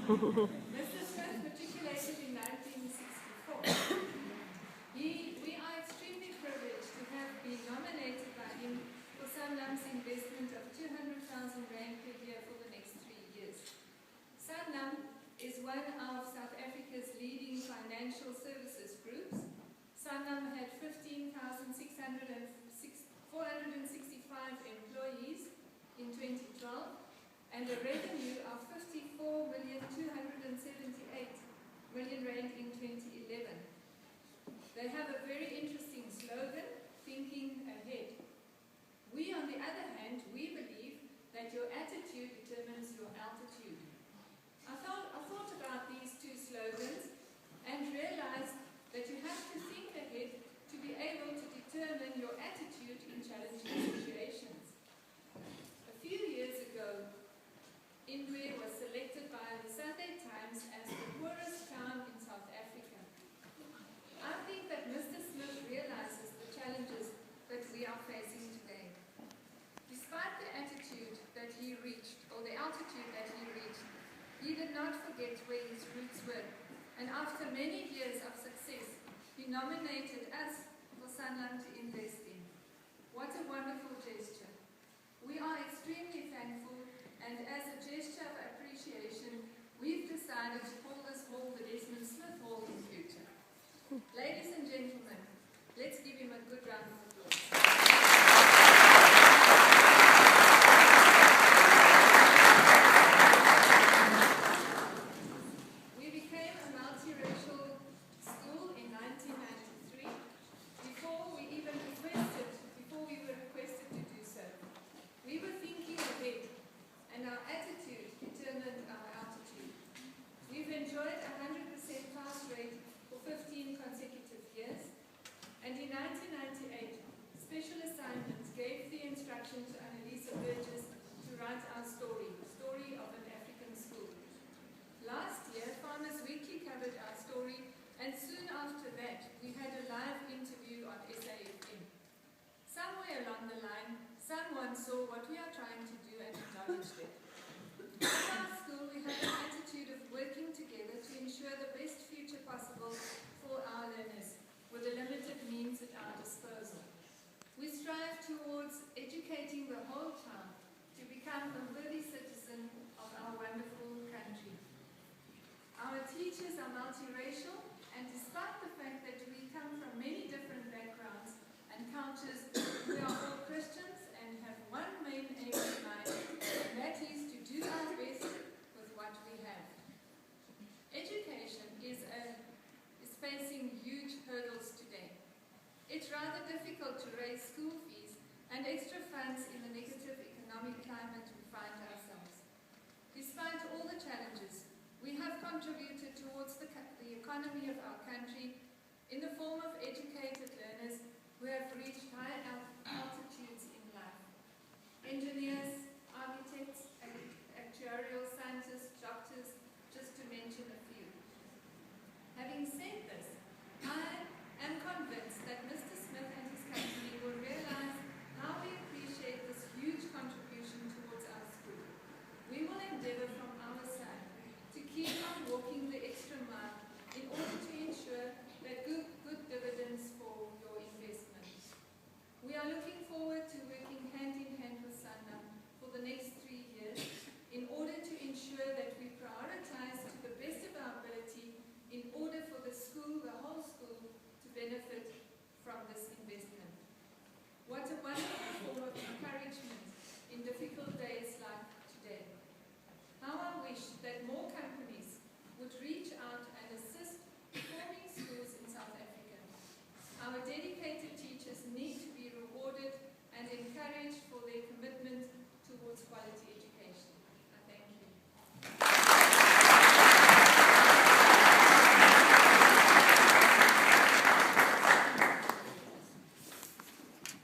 Mr. Smith matriculated in 1964. We are extremely privileged to have been nominated by him for Sanlam's investment of 200,000 rand per year for the next 3 years. Sanlam is one of South Africa's leading financial services groups. Sanlam had 465 employees in 2012 and a revenue of 54,278 million rand in 2011. They have a very interesting slogan, thinking ahead. We, on the other hand, we believe that your attitude determines your altitude. I thought about these two slogans and realized that you have to think ahead to be able to determine your attitude in challenging situations. A few years ago, Indwe was selected by the Sunday Times as the poorest town in South Africa. I think that Mr. Smith realizes the challenges that we are facing today. Despite the attitude that he reached, or the altitude that he reached, he did not forget where his roots were, and after many years of success, he nominated us for Sanlam to invest in. What a wonderful gesture. We are extremely thankful, and as a gesture of appreciation, we've decided to call this hall the Desmond Smith Hall in future. Ladies and gentlemen, let's give him a good round of applause. Someone saw what we are trying to do and acknowledged it. In our school, we have an attitude of working together to ensure the best future possible for our learners with the limited means at our disposal. We strive towards educating the whole town to become a worthy citizen of our wonderful country. Our teachers are multiracial, and despite the fact that we come from many different backgrounds and cultures, we are all Christians and have one main aim in mind, and that is to do our best with what we have. Education is facing huge hurdles today. It's rather difficult to raise school fees and extra funds in the negative economic climate we find ourselves. Despite all the challenges, we have contributed towards the economy of our country in the form of educated learners who have reached high altitude